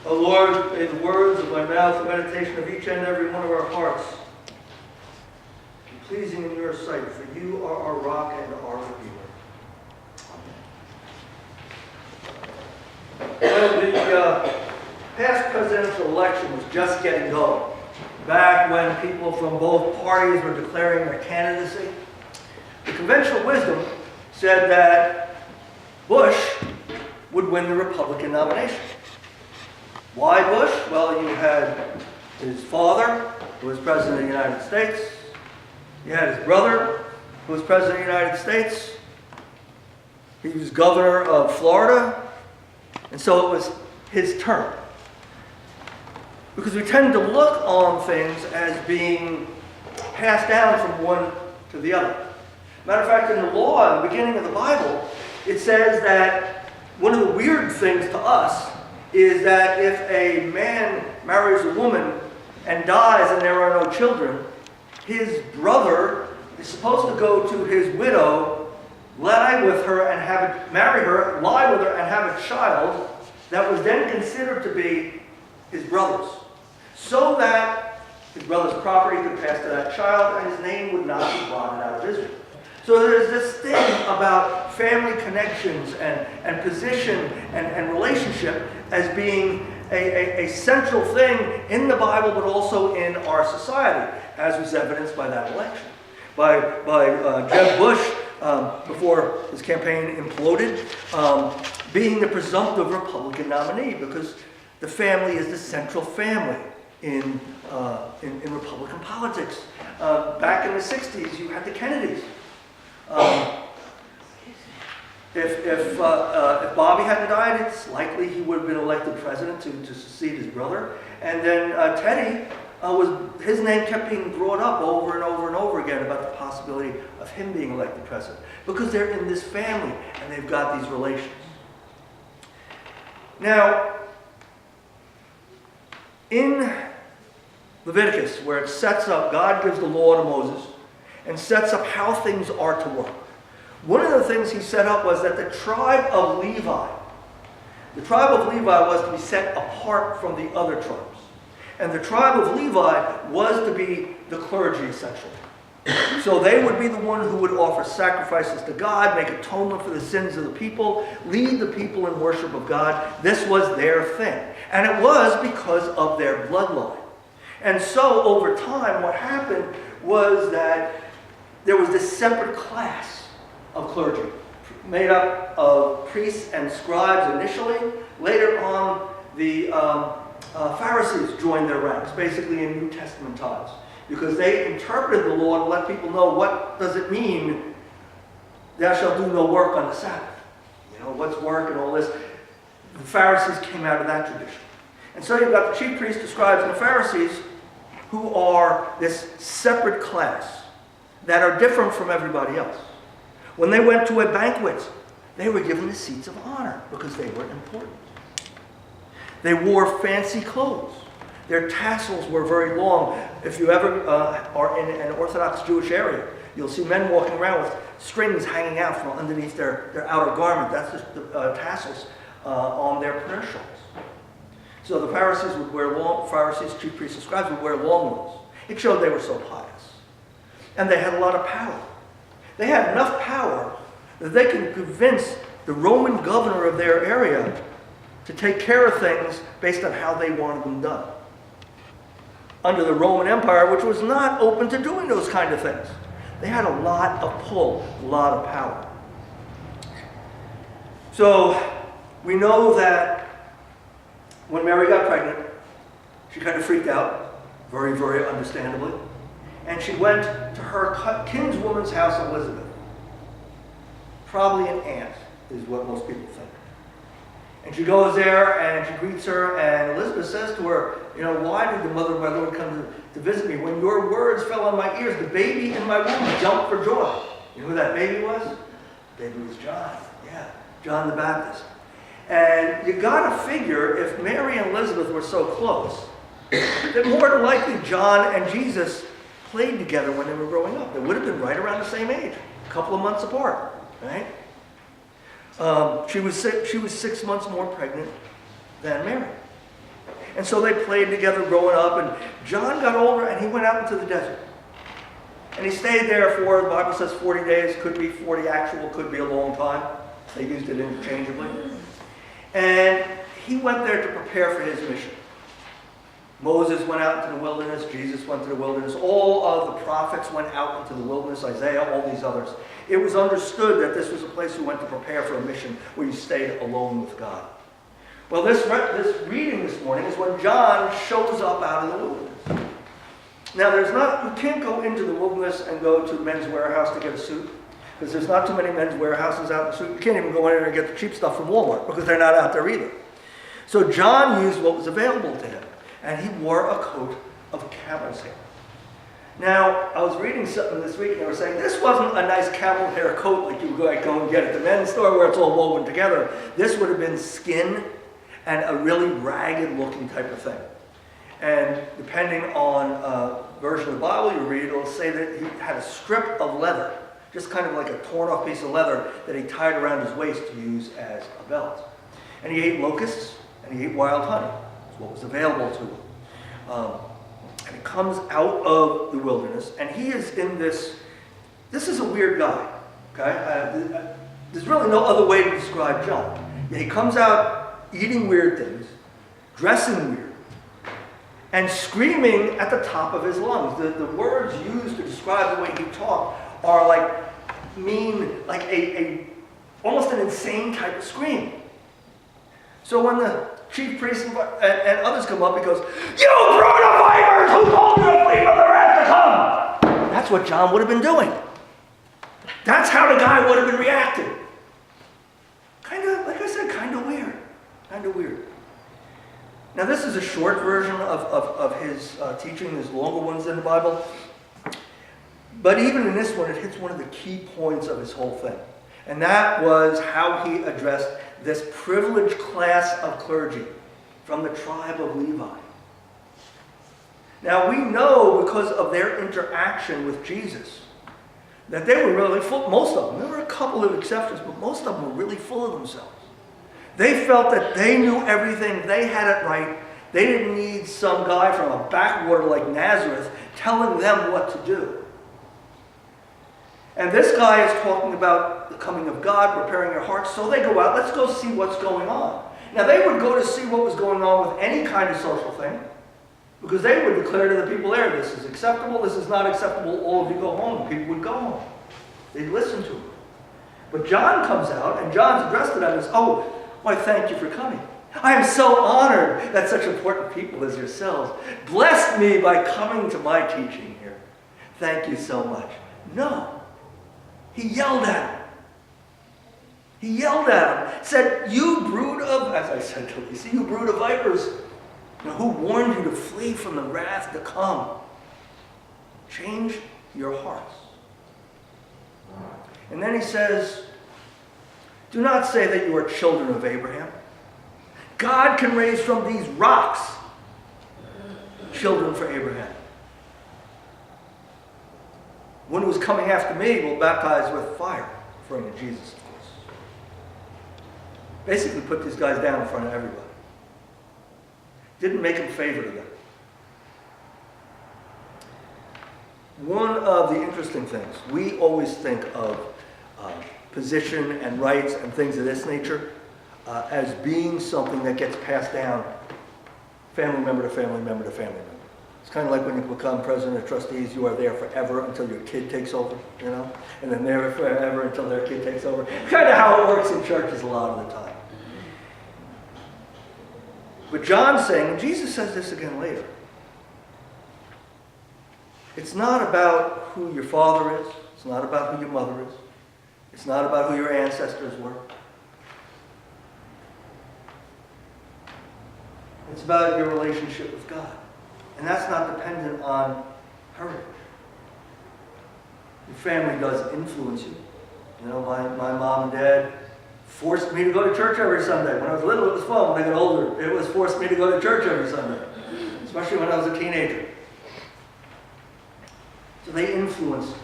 O Lord, may the words of my mouth, the meditation of each and every one of our hearts be pleasing in your sight, for you are our rock and our redeemer. Well, the past presidential election was just getting going. Back when people from both parties were declaring their candidacy, the conventional wisdom said that Bush would win the Republican nomination. Why Bush? Well, you had his father, who was President of the United States. You had his brother, who was President of the United States. He was governor of Florida. And so it was his term. Because we tend to look on things as being passed down from one to the other. Matter of fact, in the law, in the beginning of the Bible, it says that one of the weird things to us is that if a man marries a woman and dies and there are no children, his brother is supposed to go to his widow, lie with her and marry her, lie with her and have a child that was then considered to be his brother's, so that his brother's property could pass to that child and his name would not be blotted out of Israel. So there's this thing about family connections and position and relationship as being a central thing in the Bible, but also in our society, as was evidenced by that election. By Jeb Bush, before his campaign imploded, being the presumptive Republican nominee, because the family is the central family in Republican politics. Back in the 60s, you had the Kennedys. If Bobby hadn't died, it's likely he would have been elected president to succeed his brother. And then Teddy, his name kept being brought up over and over and over again about the possibility of him being elected president, because they're in this family and they've got these relations. Now, in Leviticus, where it sets up, God gives the law to Moses and sets up how things are to work. One of the things he set up was that the tribe of Levi was to be set apart from the other tribes. And the tribe of Levi was to be the clergy, essentially. So they would be the one who would offer sacrifices to God, make atonement for the sins of the people, lead the people in worship of God. This was their thing. And it was because of their bloodline. And so over time, what happened was that there was this separate class of clergy made up of priests and scribes initially. Later on, the Pharisees joined their ranks, basically in New Testament times, because they interpreted the law to let people know what does it mean, thou shalt do no work on the Sabbath. You know, what's work and all this. The Pharisees came out of that tradition. And so you've got the chief priests, the scribes, and the Pharisees, who are this separate class that are different from everybody else. When they went to a banquet, they were given the seats of honor because they were important. They wore fancy clothes. Their tassels were very long. If you ever are in an Orthodox Jewish area, you'll see men walking around with strings hanging out from underneath their outer garment. That's just the tassels on their prayer shawls. So the Pharisees would wear Pharisees, chief priests, and scribes would wear long ones. It showed they were so pious. And they had a lot of power. They had enough power that they could convince the Roman governor of their area to take care of things based on how they wanted them done. Under the Roman Empire, which was not open to doing those kind of things. They had a lot of pull, a lot of power. So we know that when Mary got pregnant, she kind of freaked out, very, very understandably. And she went to her kinswoman's house, Elizabeth. Probably an aunt, is what most people think. And she goes there and she greets her, and Elizabeth says to her, you know, why did the mother of my Lord come to visit me? When your words fell on my ears, the baby in my womb jumped for joy. You know who that baby was? The baby was John. Yeah, John the Baptist. And you gotta figure, if Mary and Elizabeth were so close, that more than likely John and Jesus played together when they were growing up. They would have been right around the same age, a couple of months apart, right? She was 6 months more pregnant than Mary. And so they played together growing up, and John got older and he went out into the desert. And he stayed there for, the Bible says 40 days, could be 40 actual, could be a long time. They used it interchangeably. And he went there to prepare for his mission. Moses went out into the wilderness, Jesus went to the wilderness, all of the prophets went out into the wilderness, Isaiah, all these others. It was understood that this was a place you went to prepare for a mission where you stayed alone with God. Well, this reading this morning is when John shows up out of the wilderness. Now, you can't go into the wilderness and go to Men's Warehouse to get a suit, because there's not too many Men's Warehouses out in the suit. You can't even go in there and get the cheap stuff from Walmart, because they're not out there either. So John used what was available to him, and he wore a coat of camel's hair. Now, I was reading something this week, and they were saying this wasn't a nice camel hair coat like you would go and get at the men's store where it's all woven together. This would have been skin and a really ragged looking type of thing. And depending on version of the Bible you read, it'll say that he had a strip of leather, just kind of like a torn off piece of leather that he tied around his waist to use as a belt. And he ate locusts and he ate wild honey. That's what was available to him. And he comes out of the wilderness, and he is in this is a weird guy, okay? There's really no other way to describe John. He comes out eating weird things, dressing weird, and screaming at the top of his lungs. The words used to describe the way he talked are like almost an insane type of scream. So when the chief priest and others come up, he goes, "You brood of vipers, who told you to flee from the wrath to come?" That's what John would have been doing. That's how the guy would have been reacting. Kind of, like I said, kind of weird. Kind of weird. Now this is a short version of his teaching. There's longer ones in the Bible. But even in this one, it hits one of the key points of his whole thing. And that was how he addressed this privileged class of clergy from the tribe of Levi. Now we know, because of their interaction with Jesus, that they were really full, most of them. There were a couple of exceptions, but most of them were really full of themselves. They felt that they knew everything, they had it right. They didn't need some guy from a backwater like Nazareth telling them what to do. And this guy is talking about the coming of God, preparing your hearts. So they go out, let's go see what's going on. Now they would go to see what was going on with any kind of social thing, because they would declare to the people there, this is acceptable, this is not acceptable, all of you go home. People would go home. They'd listen to him. But John comes out, and John's addressed to them as, "Oh, why, thank you for coming. I am so honored that such important people as yourselves blessed me by coming to my teaching here. Thank you so much." No. He yelled at him. He yelled at him. Said, "You brood of," as I said to Lisa, "you brood of vipers. Who warned you to flee from the wrath to come? Change your hearts." And then he says, "Do not say that you are children of Abraham. God can raise from these rocks children for Abraham. One who is coming after me will baptize with fire," referring to Jesus, of course. Basically put these guys down in front of everybody. Didn't make them favor to them. One of the interesting things, we always think of position and rights and things of this nature as being something that gets passed down family member to family member to family member. It's kind of like when you become president of trustees, you are there forever until your kid takes over, and then there forever until their kid takes over. Kind of how it works in churches a lot of the time. But John's saying, and Jesus says this again later, it's not about who your father is. It's not about who your mother is. It's not about who your ancestors were. It's about your relationship with God. And that's not dependent on heritage. Your family does influence you. My mom and dad forced me to go to church every Sunday. When I was little, it was fun. When I got older, it was forced me to go to church every Sunday, especially when I was a teenager. So they influenced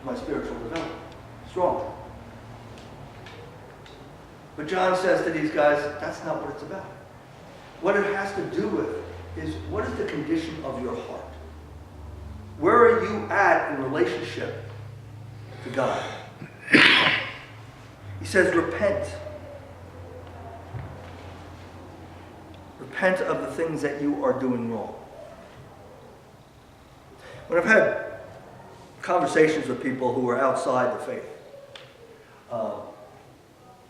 my spiritual development. Strong. But John says to these guys, that's not what it's about. What it has to do with is what is the condition of your heart? Where are you at in relationship to God? He says, repent. Repent of the things that you are doing wrong. When I've had conversations with people who are outside the faith,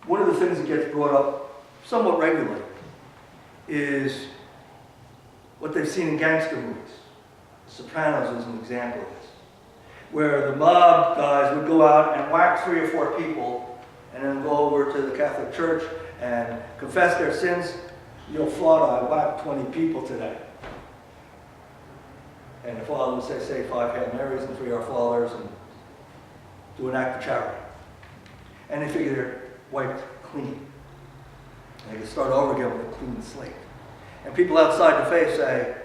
one of the things that gets brought up somewhat regularly is what they've seen in gangster movies. Sopranos is an example of this, where the mob guys would go out and whack 3 or 4 people and then go over to the Catholic Church and confess their sins. Yo, Father, I whacked 20 people today. And the father would say 5 Hail Marys and 3 Our Fathers and do an act of charity. And they figure they're wiped clean. And they can start over again with a clean slate. And people outside the faith say,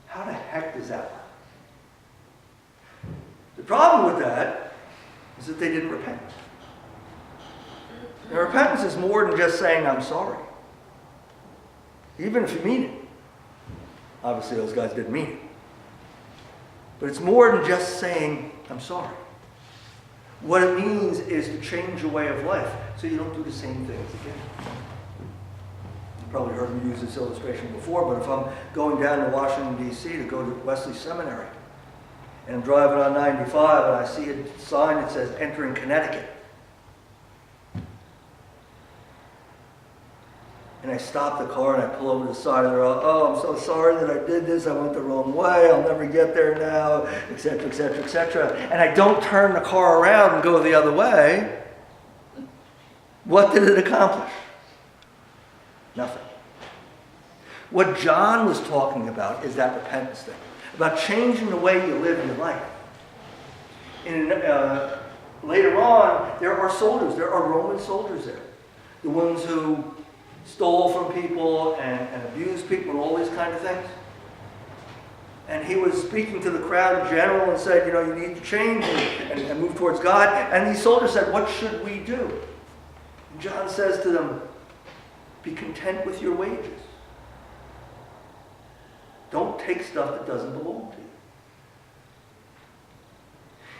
how the heck does that work? The problem with that is that they didn't repent. And repentance is more than just saying, I'm sorry. Even if you mean it. Obviously, those guys didn't mean it. But it's more than just saying, I'm sorry. What it means is to change your way of life so you don't do the same things again. You probably heard me use this illustration before, but if I'm going down to Washington, D.C. to go to Wesley Seminary, and I'm driving on 95 and I see a sign that says, entering Connecticut. And I stop the car and I pull over to the side of the road. Oh, I'm so sorry that I did this. I went the wrong way. I'll never get there now, etc., etc., etc. And I don't turn the car around and go the other way. What did it accomplish? Nothing. What John was talking about is that repentance thing, about changing the way you live your life. And later on, there are soldiers. There are Roman soldiers there. The ones who stole from people and abused people and all these kind of things. And he was speaking to the crowd in general and said, you need to change and move towards God. And these soldiers said, what should we do? And John says to them, be content with your wages. Don't take stuff that doesn't belong to you.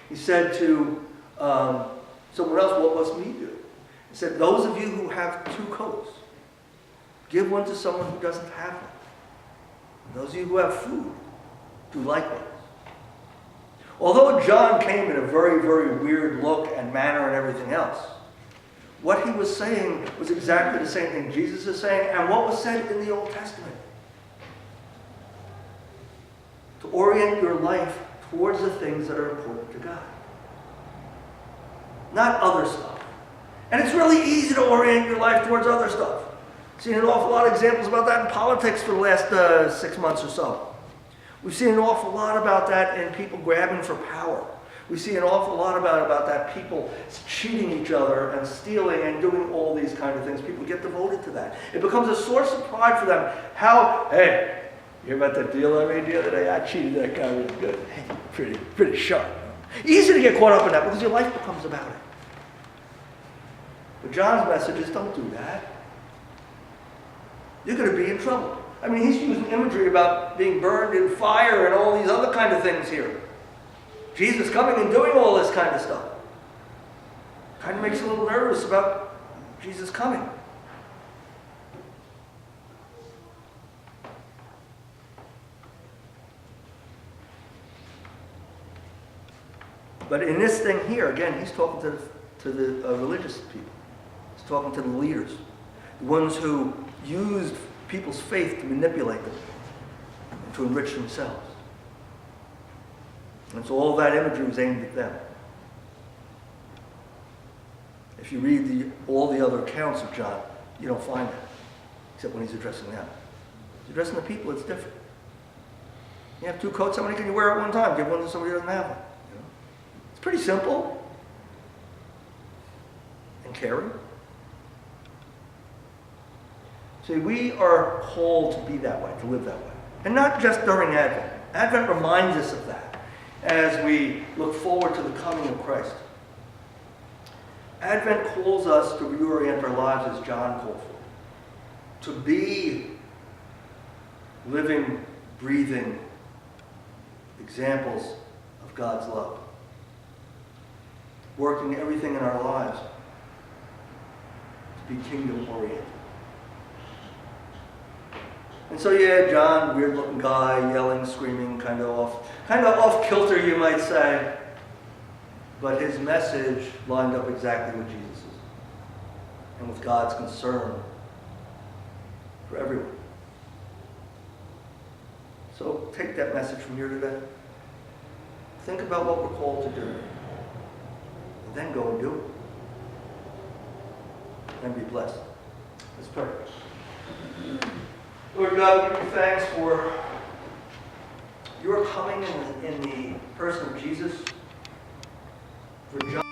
He said to someone else, what must we do? He said, those of you who have 2 coats, give one to someone who doesn't have one. And those of you who have food, do likewise. Although John came in a very, very weird look and manner and everything else, what he was saying was exactly the same thing Jesus is saying and what was said in the Old Testament. To orient your life towards the things that are important to God. Not other stuff. And it's really easy to orient your life towards other stuff. Seen an awful lot of examples about that in politics for the last 6 months or so. We've seen an awful lot about that in people grabbing for power. We see an awful lot about that, people cheating each other and stealing and doing all these kind of things. People get devoted to that. It becomes a source of pride for them. Hey, you hear about that deal I made the other day? I cheated that guy really good. Hey, pretty sharp. Easy to get caught up in that because your life becomes about it. But John's message is don't do that. You're going to be in trouble. I mean, he's using imagery about being burned in fire and all these other kind of things here. Jesus coming and doing all this kind of stuff. Kind of makes you a little nervous about Jesus coming. But in this thing here, again, he's talking to the religious people. He's talking to the leaders. The ones who used people's faith to manipulate them and to enrich themselves. And so all that imagery was aimed at them. If you read all the other accounts of John, you don't find that, except when he's addressing them. He's addressing the people, it's different. You have 2 coats, how many can you wear at one time? Give one to somebody who doesn't have one. It's pretty simple and caring. See, we are called to be that way, to live that way. And not just during Advent. Advent reminds us of that as we look forward to the coming of Christ. Advent calls us to reorient our lives as John called for. to be living, breathing examples of God's love. Working everything in our lives to be kingdom-oriented. And so you had John, weird-looking guy, yelling, screaming, kind of off kilter, you might say. But his message lined up exactly with Jesus's and with God's concern for everyone. So take that message from here today. Think about what we're called to do. And then go and do it. And be blessed. Let's pray. Lord God, we give you thanks for your coming in the person of Jesus. For John.